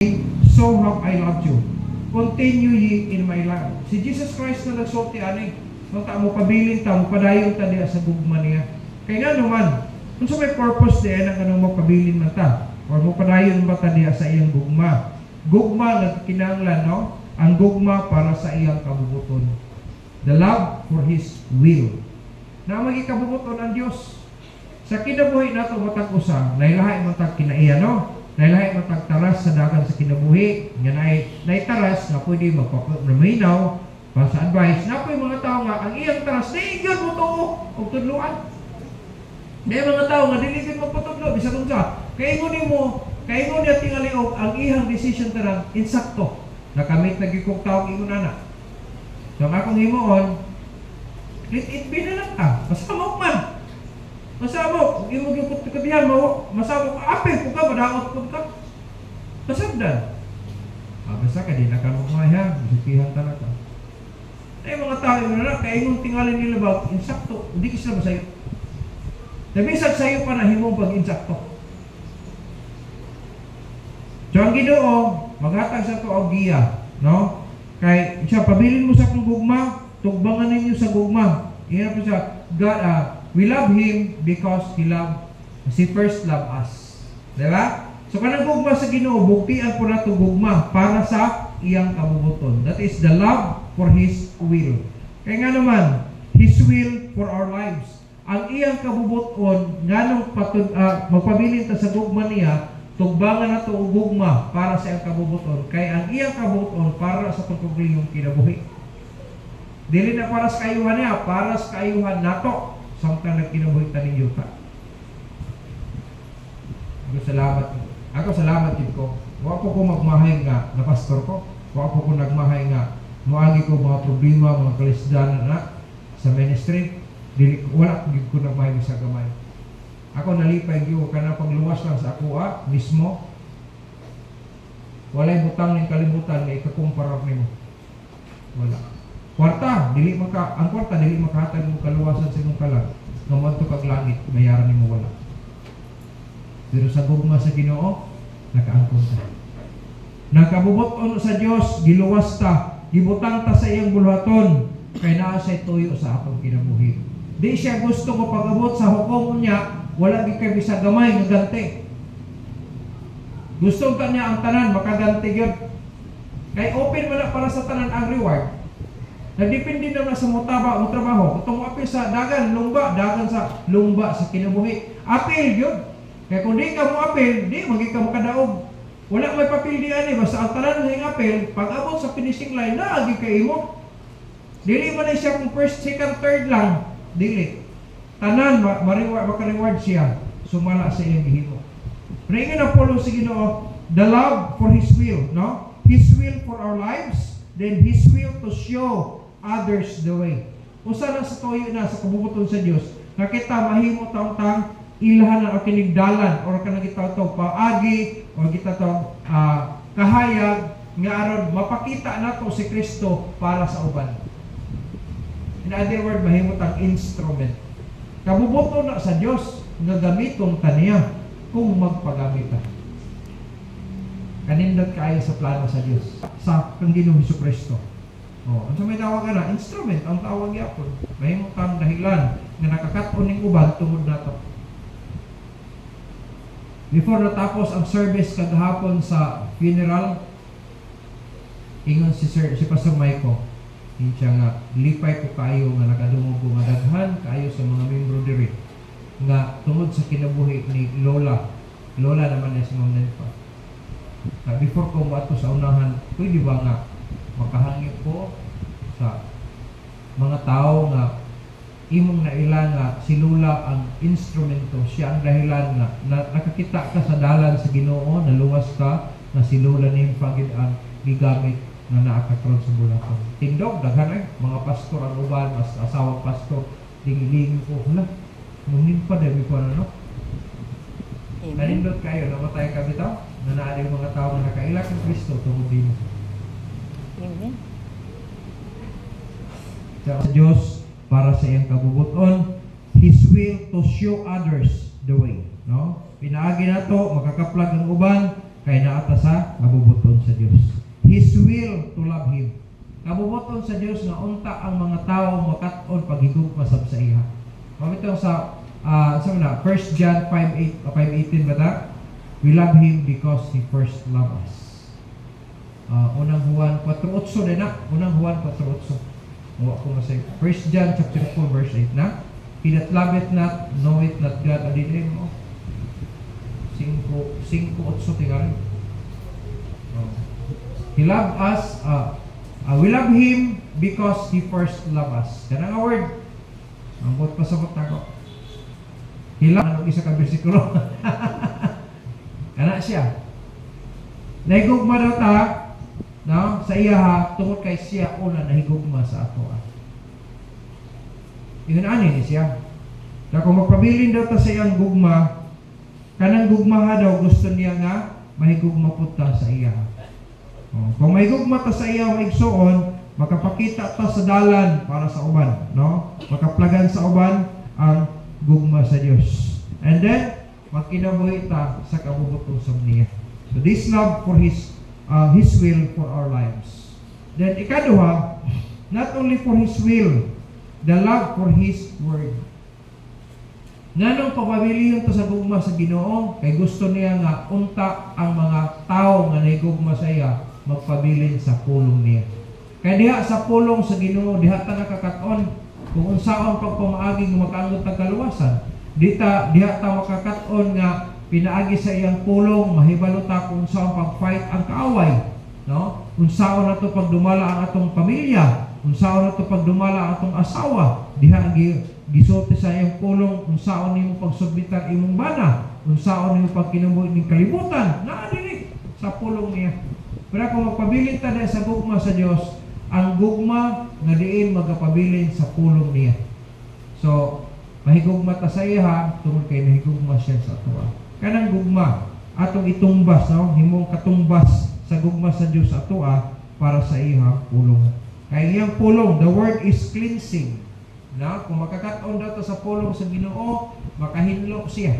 so have I loved you. Continue ye in my love. Si Jesus Christ na nagsulti ani, nung ta mo pabilin ta, mo padayon ta diya sa gugma niya. Kaya nga naman, kung sa may purpose diya na kanang mo pabilin man ta, or mo padayon ba ta diya sa iyang gugma. Gugma nga kinahanglan, no? Ang gugma para sa iyang kabubuton. The love for His will. Na magikabubuton ang Diyos. Sa kinabuhi nato matag usa, nailahay matag kinaiya, no? Nailahay matag taras sa dagan sa kinabuhi, nga naitaras nga pwede magpaminaw para sa advice. Na po yung mga tao nga, ang iyang taras, naigyan mo to o tudluan. Na mga tao nga, diligid magpatudlo, bisa kung sa, kaingon niya tingaliog, ang iyang decision tarang, insakto. Nakamit na gikong tao ingon anak. So ang akong himoon, it be na lang ka, masamok man. Masabok, kung imo gyud kabihan mo, masabok apil kung ka madaot pud ka. Pasagdan. Basta ka din nakamukha, bisipihan talaga. Ay mga tao na kay imong tingalin nila ba insakto, hindi kisla masayo. Nabisag sayo pa na himong pag insakto. So ang Ginoo maghatag sa to og giya, no? Kay siya pabilin mo sa kung gugma, tugbangan ninyo sa gugma. Iyan po siya, God, we love Him because He first loved us. Diba? So kanang gugma sa Ginoo, buktian po nato gugma para sa iyang kabubuton. That is the love for His will. Kaya nga naman, His will for our lives. Ang iyang kabubuton, nganong magpabilin ta sa gugma niya, tugbangan nato og gugma para sa iyang kabubuton. Kaya ang iyang kabubuton para sa pagkugliyong kinabuhi. Dili na para sa kayuhan niya, para sa kayuhan nato. Samtang nagkinabuhi ta ninyo ta. Ako salamat din ko. Wa ko magmahay nga na pastor ko. Wa ko nagmahay nga moagi ko mga problema, mga kalisdanan na sa ministry. Dili wala ko nagmahay sa gamay. Ako nalipay gyud kana pagluwas lang sa ako mismo. Walay butang ning kalibutan nga ikakumparar nimo. Wala. Ang kwarta dili makahatag mo kaluwasan sa imong kalag. Ngamonto kag langit, bayaran nimo wala. Pero sa gugma sa Ginoo, nakaangkon ta. Nakabubuton sa Dios, giluwas ta, gibutang ta sa iyang bulhaton, kay naa say tuyo sa atong kinabuhi. Di siya gusto ko pag-abot sa hukom niya, wala gyud kay bisag gamay nga ganti. Gusto ka niya ang tanan makaganti gyud. Kay open man na para sa tanan ang reward. Nagdepende naman sa mo trabaho. Kung apil sa dagan sa lumba sa kinabuhi. Apil yun. Kaya kung di ka mo apil, di magi ka makadaog. Wala may papil di ani, basta ang tanan ng apil, pag abot sa finishing line, naagi kay imo. Dili man na siya kung first, second, third lang. Dili. Tanan, maka-reward siya. Sumala sa iyang gihimo. Pero ingin na follow sa Ginoo, the love for His will, no? His will for our lives, then His will to show others the way. Usa na sa tuyo na sa kabubuton sa Dios, nakita mahimo tang ilahan ang kinigdalan or kanang gitawag paagi or gitawag kahayag nga aron mapakita nato si Kristo para sa uban. In other words, mahimo tang instrument. Kabubuton na sa Dios nga gamiton kaniya kung magpagamit ta. Kanindot kaayo sa plano sa Dios sa kang Ginoong Hesukristo. Ang sa may tawag na, instrument, ang tawag yapon. Mahimo kang dahilan nga nakakaton ning uban tungod nato. Before natapos ang service kagahapon sa funeral, ingon si Pastor Maiko, siya nga, lipay ko kayo nga nakadungog ko nga daghan kayo sa mga membro diri nga tungod sa kinabuhi ni Lola naman niya si Ma'am Nenpa. Before ko mato sa unahan, pwede ba nga makahangip ko sa mga tao nga imong nailan nga si Lola ang instrumento, siya ang dahilan nga nakakita ka sa dalan sa Ginoo, naluwas ka na si Lola ning pagid ang gigamit na naakatron sa bulaton. Tindog daghan mga pastor ang uban, mas asawang pastor dingling ko hala munin pa dami ko ano. Kanindot kayo namatay ka bitaw na naa mga tao nga nakaila kang Kristo tungod din. Amen. Sa Diyos para sa iyang kabubuton, His will to show others the way, no? Pinaagi nato makakaplag ang uban kay naata sa kabubuton sa Dios. His will to love Him. Kabubuton sa Dios nga unta ang mga tao makat-on paghigugma sab sa iya. Mamito sa 1 John 5:18 ba ta? We love Him because He first loved us. Unang Juan 4:8 din na. Unang Juan 4:8. Huwag ko masay. 1 John chapter 4 verse 8 na. He that loveth not, knoweth not God. Adin mo. 5:8 tingali. He loved us. We love Him because He first loved us. Kanang nga word. Ang bot pa sa ko. He loved. Anong isa ka bersikulo? Kana siya. Nahigugma daw ta, no? Sa iya ha, tungod kay siya una nahigugma sa ato. Yun ani ni siya. Na kung magpabilin daw ta sa iyang gugma, kanang gugma ha daw gusto niya nga mahigugma pud ta sa iya. Kung mahigugma ta sa iya maigsuon, makapakita ta sa dalan para sa uban, no? Makaplagan sa uban ang gugma sa Dios. And then magkinabuhi ta sa kabubuton niya. So this love for His will for our lives. Then ikaduha, not only for His will, the love for His word. Nganong pagpabilihon to sa gugma sa Ginoo, kay gusto niya nga unta ang mga tao nga nahigugma sa iya magpabilin sa pulong niya. Kaya diha sa pulong sa Ginoo, diha ta nakakaton kung unsaon pagpamaagi nga makaanggot ang kaluwasan. Diha ta makakaton nga pinaagi sa iyang pulong, mahibalo ta kung unsaon pag-fight ang kaaway, no? Unsaon nato pagdumala ang atong pamilya, unsaon nato pagdumala ang atong asawa, diha gisulti sa iyang pulong, unsaon nimo pagsubmitan imong bana, unsaon nimo pagkinabuhi ning kalibutan, naa dili sa pulong niya. Pero kung magpabilin ta sa gugma sa Dios, ang gugma nga diin magapabilin sa pulong niya. So, mahigugma ta sa iya tungod kay mahigugma siya sa ato. Kanang gugma atong itumbas, no? Himong katumbas sa gugma sa Dios ato para sa iya pulong. Kay iyang pulong, the word is cleansing. Na kung makakaton daw ta sa pulong sa Ginoo, makahinlo siya.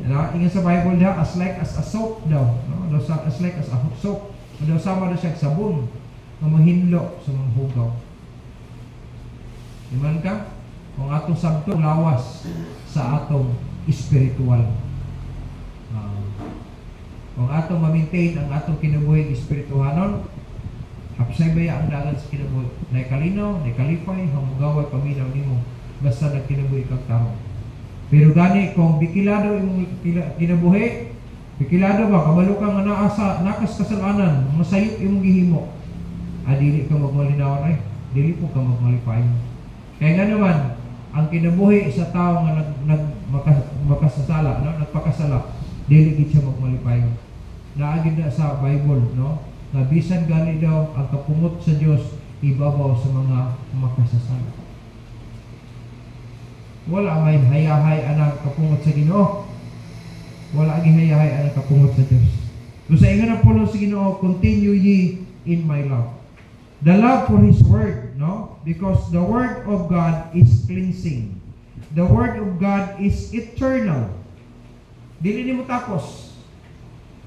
Ingon sa Bible diha, as like as a soap daw, no? As like as a soap. Daw sama na siya sabon nga mahinlo sa mga hugaw. Iman ka? Kung atong sabto lawas sa atong espiritual. Kung atong ma-maintain ang atong kinabuhi espirituhanon, hapsay baya ang dalan sa kinabuhi. Nay kalinaw, nay kalipay, hamugaway paminaw nimo basta nagkinabuhi kang tao. Pero gani kung bikilado imong kinabuhi, bikilado ba kabalo ka nga naa sa nakas kasalanan, masayop imong gihimo. Dili ka magmalinaw ay, dili po ka magmalipay. Kaya nga naman ang kinabuhi sa tao nga makasasala, no? Nagpakasala, dili gid siya magmalipay. Naagid na sa Bible, no? Na bisan gali daw ang kapungot sa Dios ibabaw sa mga makasasala. Wala may hayahay anang kapungot sa Ginoo. Wala gi hayahay anang kapungot sa Dios. Gusto ingon ang pulong sa Ginoo, continue ye in my love. The love for His word, no? Because the word of God is cleansing. The word of God is eternal. Dili nimo tapos.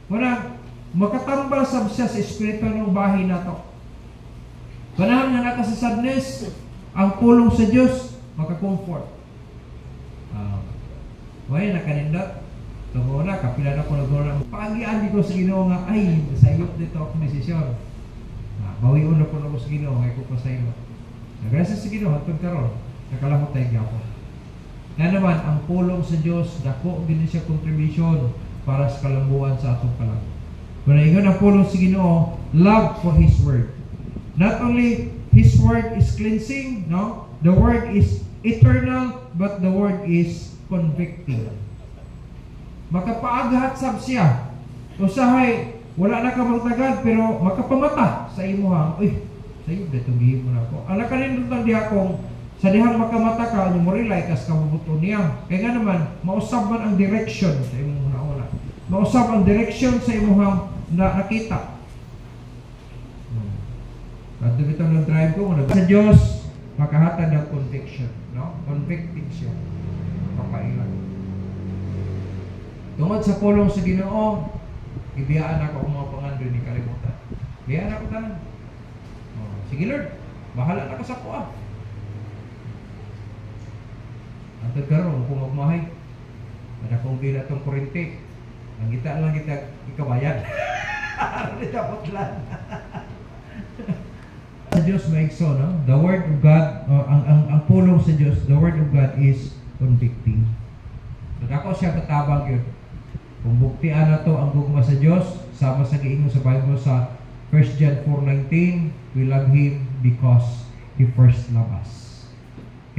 Wala makatambal sab siya sa espiritu ng bahay nato. Panahon nga naka sa sadness, ang pulong sa Dios maka-comfort. Wala nakanindot. Tungo na kapila na ko naguna. Paagian ko sa Ginoo nga ay sayop dito ako desisyon. Bawion na po na ko sa Ginoo ay ko pa sa iyo. Nagrasa sa Ginoo hangtod karon nakalamot tayo gyapon. Nga naman ang pulong sa Dios dako gid siya contribution para sa kalambuan sa atong kalag. Kung ingon ang pulong sa Ginoo, love for His word. Not only His word is cleansing, no? The word is eternal, but the word is convicting. Makapaaghat sab siya. Usahay wala na ka magtagad pero makapamata sa imuha. Uy, sayo dito gihimo na ko. Ala kanin lang diha kung sa dihang makamata ka mo relay kas kabubuton niya. Kaya nga naman mausab man ang direction sa imong una. Mausab ang direction sa imong nakita. Kadto bitaw ng drive ko sa Dios makahatag ng conviction, no? Convicting siya. Papailan. Tungod sa pulong sa Ginoo, ibiyaan ako ang mga pangandro ni kalimutan. Biyaan ako tanan. Oh, sige Lord, bahala na ka sa kuha. Ang tagkaroon, kung magmahay, ada kong bila itong kurente, ang kita lang kita ikabayan. Ano dapat lang? Sa Diyos maigso, no? The Word of God, ang pulong sa Diyos, the Word of God is convicting. So, ako siya katabang yun. Kung buktian na to ang gugma sa Diyos, sama sa giingon sa Bible sa 1 John 4:19, we love Him because He first loved us.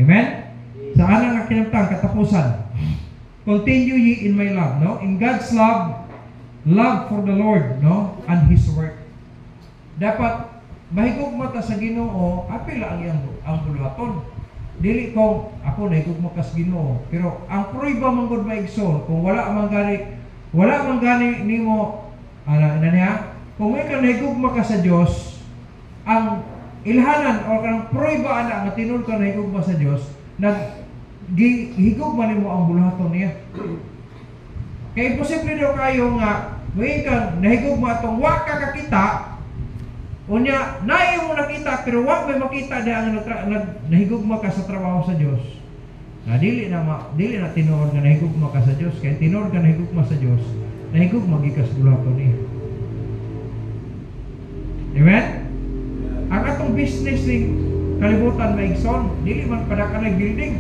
Amen? Sa anang kinamtang katapusan, continue ye in my love, no? In God's love for the Lord, no? And His work. Dapat mahigugma ta sa Ginoo, apil ang ang buluhaton. Dili kung ako nahigugma ka sa Ginoo, pero ang pruiba man gud maigsoon kung wala man gani nimo niya, kung may ka nahigugma ka sa Dios, ang ilhanan o kanang pruiba ana nga tinud ka nahigugma sa Dios, higugma nimo ang buluhaton niya. Kaya imposible daw kayo nga may ka nahigugma atong wa ka kakita, unya naay mo nakita pero wa may makita diha ang nahigugma ka sa trabaho sa Dios. Dili na tinuod nga nahigugma ka sa Dios, kay tinuod ka nahigugma sa Dios, nahigugma gikas buluhaton niya. Amen? Ang atong business ning kalibutan maigsoon, dili man padakanay building,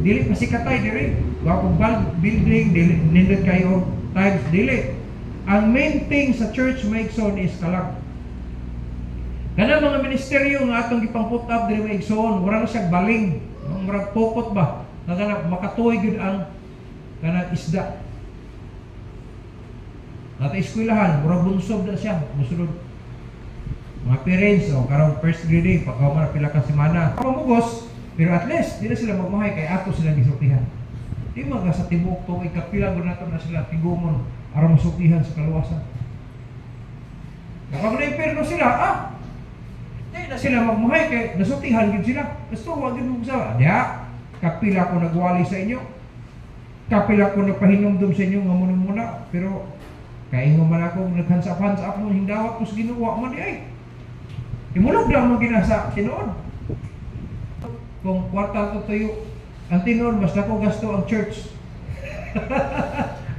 dili pasikatay diri wapong building, dili nindot kayo times, dili. Ang main thing sa church maigsoon is kalag. Kana mga ministeryo nga atong gipang-put up diri maigsoon, wala na siyang baling, murag pokot ba nga kana makatuoy gyud ang kana isda. Nata eskwelahan, murag bunsod na siya, musulod. Mga parents, karong first grade, pagkaman pila ka semana, pamugos, pero at least, di na sila magmahay, kay ato sila gisultihan. Di mga sa tibok to, ikapila ko na sila tigumon, aram masultihan sa kaluwasan. Kapag na-imperno sila, di na sila magmahay, kay nasultihan gid sila. Gusto, wag yun sa, diya, kapila ko nagwali sa inyo, kapila ko nagpahinumdum sa inyo, nga muna, pero, kaya nga man ako, naghansap-hansap mo, hindawat mo sa ginawa man di ay. Imulog lang mo ginasa, tinood. Kung kwarta to tuyo, ang tinood, mas nako gasto ang church.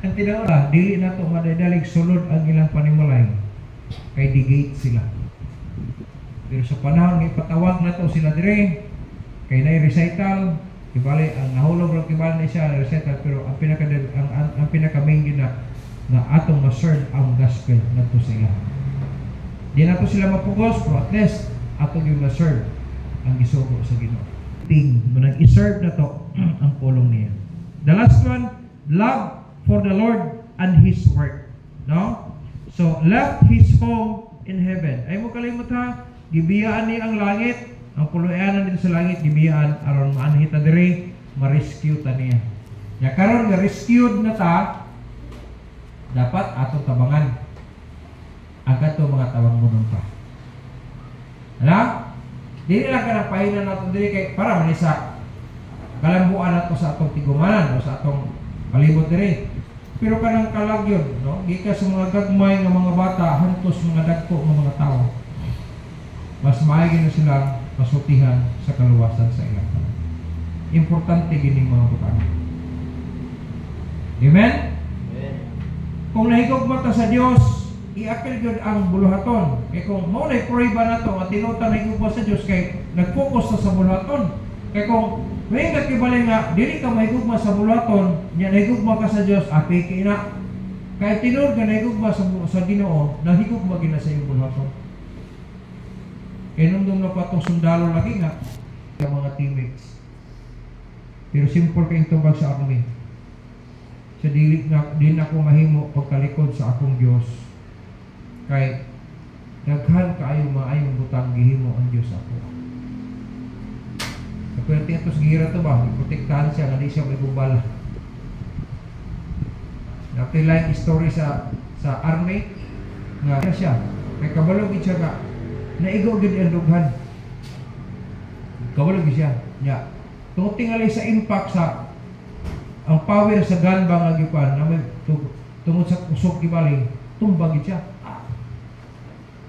Ang tinood, dili na to madadalig sulod ang ilang panimulay. Kay digate sila. Pero sa panahon ng ipatawag na to sila dire, kay na recital, kibali, ang nahulog lang kibali na siya, recital, pero ang pinaka-main na atong ma-serve ang gospel na to sila. Di na to sila mapugos, pero at least atong yung ma-serve ang gisugo sa Ginoo. Munang i-serve na to ang pulong niya. The last one, love for the Lord and His work. No? So, left His home in heaven. Ay mo kalimot ha, gibiyaan niya ang langit, ang puluyanan din sa langit, gibiyaan aron maanhita diri, ma-rescue ta niya. Ya karon nga rescued na ta, dapat atong tabangan ang kato mga tawang munong pa. Ala? Dili lang ka na pahinan natin dili kay para manisa kalambuan nato sa atong tigumanan o sa atong palibot diri. Pero kanang kalagyon, no? Gikas sa mga gagmay nga mga bata hantos mga dagko nga mga tawo. Mas maayos na sila masutihan sa kaluwasan sa ilang tanan. Importante gining mga butang. Amen? Kung nahigugma ta sa Dios, i-apil yun ang buluhaton. Kaya kung mo na-pruiba na ito, at tinutan nahigugma sa Diyos, kay nag-focus na sa buluhaton. Kaya kung may nagkibali nga, dili ka mahigugma sa buluhaton, niya nahigugma ka sa Diyos, api kina. Kaya tinod ka nahigugma sa Ginoo, nahigugma gina sa iyong buluhaton. Kaya nung na pa itong sundalo lagi nga, yung mga teammates. Pero simple kayong tubag sa army. Sa din ako mahimo pagkalikod sa akong Diyos. Kay daghan kaayo maayong butang gihimo ang Diyos ako. Kapag ito sa gira to ba, protektahan siya, hindi siya may bubala. Napilay story sa army nga siya, kay kabalog siya nga naigo gid ang dughan. Kabalog siya. Nya, tungod tingali sa impact sa ang power sa gun ba nga gipan na may tungod sa kusog gibali, tumbag siya.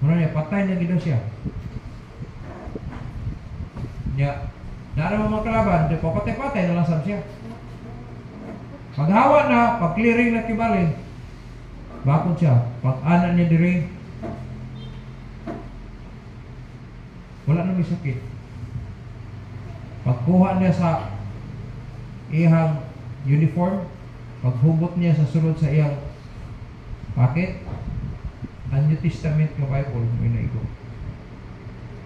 Muna niya, patay na gito siya. Niya, naara mo mga kalaban, di papatay-patay na lasab siya. Paghawa na, pag-clearing na kibali, bakod siya, pag-ana niya diri, wala na may sakit. Pagkuha niya sa iyang uniform, paghugot niya sa sulod sa iyang packet, ang New Testament ng Bible, may naigo.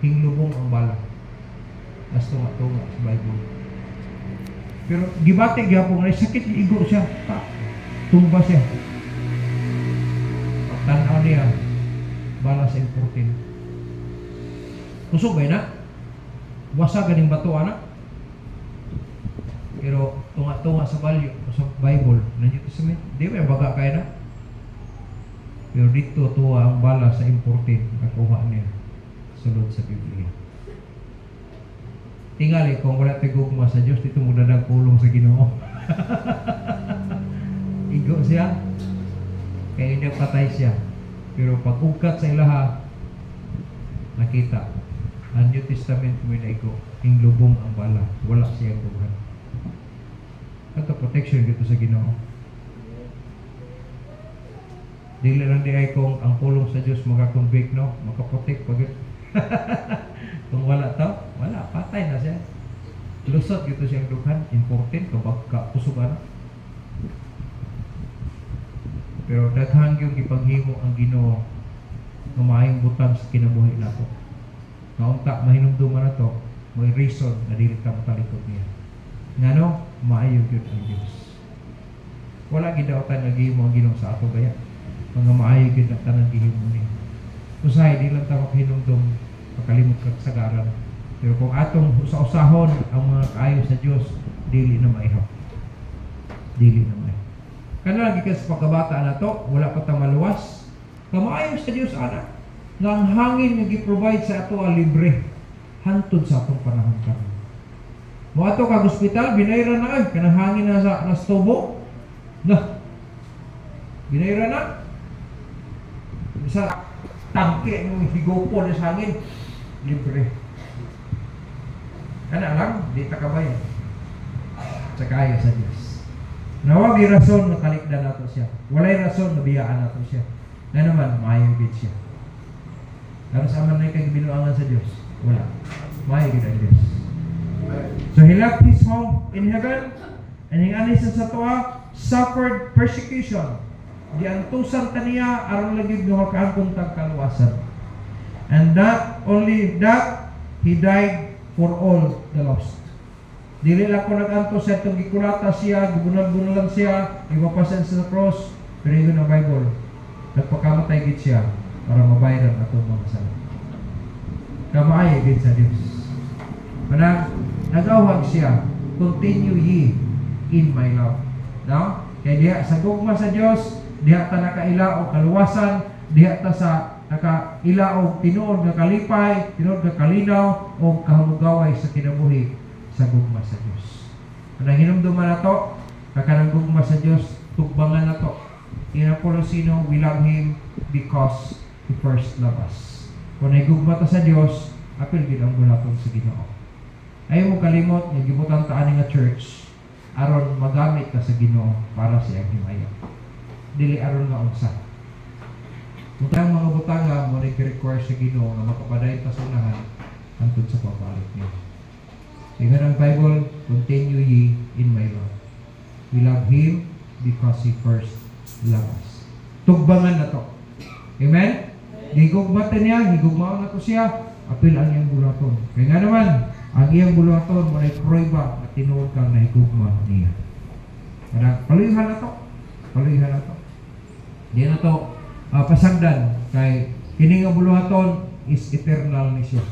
Hinglubong ang bala. As tunga-tunga sa Bible. Pero gibatig yapon ay sakit igo siya. Tumba siya. Pagtanaw niya, bala sa important. Kusog ba na? Wasa ganing bato anak. Pero tunga-tunga sa Bible, na New Testament, di ba baga kaya na? Pero dito tuwa ang bala sa important nakuha niya sulod sa Biblia. Tingali kung wala tigugma sa Diyos, dito mo dadang pulong sa Ginoo. Igo siya, kaya hindi patay siya. Pero pag ukat sa ilaha, nakita, ang New Testament may naigo, yung lubong ang bala, wala siyang buhan. Ito protection dito sa Ginoo. Dili lang di ay kung ang pulong sa Diyos makakonvict, no? Makaprotect pag kung wala to, wala, patay na siya. Lusot dito siyang dughan, important kapag kapusugan. Pero daghang yung ipaghimo ang Ginoo ng maayong butang sa kinabuhi nato. Naunta mahinumduman na to, may reason na dili ka matalikod niya. Ngano, maayo gyud ang Dios. Wala gidawatan nga gihimo ang Ginoo sa ato gaya. Mga maayo gyud ang tanan gihimo niya. Usahay di lang ta makahinumdum, makalimot ka sa garan. Pero kung atong usa-usahon ang mga kaayo sa Dios, dili na maihap. Dili na maihap. Kana lagi ka sa pagkabata na to, wala pa ta maluwas. Kamaayo sa Dios anak, nga ang hangin nga gi-provide sa ato libre hantod sa atong panahon karon. Mo ato kag ospital binayra na ay kanang hangin na sa tubo. Nah. Binayra na. Sa tangke ng higopon sa hangin libre. Kana lang di ta kabayan. Sa kaayo sa Dios. Nawagi rason na kalikdan nato siya. Walay rason na biyaan nato siya. Na naman maayo gid siya. Pero sa man kay binuangan sa Dios, wala. Maayo gid ang Dios. So he left his home in heaven and hing ani sa toa suffered persecution. Di antusan taniya aron lagi nga kaangkon tag kaluwasan. And that only that he died for all the lost. Dili lang ko nag-anto sa itong gikulata siya, gibunal-bunalan siya, iwapasan sa cross, pero yun ang Bible. Nagpakamatay gid siya para mabayaran ato mga sala. Kamaayo gid sa Dios. Manang nagawag siya, continue ye in my love. No? Kaya diha sa gugma sa Dios, diha ta nakaila og kaluwasan, diha ta sa nakaila og tinuod nga kalipay, tinuod nga kalinaw og kahamugaway sa kinabuhi sa gugma sa Dios. Manang hinumduman nato, kanang gugma sa Dios, tugbangan nato. In Apolosino, we love Him because He first loved us. Kung naigugma ta sa Dios, apil gid ang bulaton sa Ginoo. Ayaw mo kalimot nga gibutan ta ani nga church aron magamit ka sa Ginoo para sa iyang himaya. Dili aron nga unsa. Mutang mga butanga mo nag-require sa Ginoo nga makapadayon ta sa unahan hangtod sa pagbalik niya. Ingon ang Bible, continue ye in my love. We love Him because He first loved us. Tugbangan na to. Amen? Higugmatan niya, higugmaon na to siya, apil ang iyang bulaton. Kaya nga naman, ang iyang bulaton mo ay prueba at tinuod kang nahigugma niya. Kaya paluyhan na to. Paluyhan na to. Di na to pasagdan kay kining nga bulaton is eternal ni siya.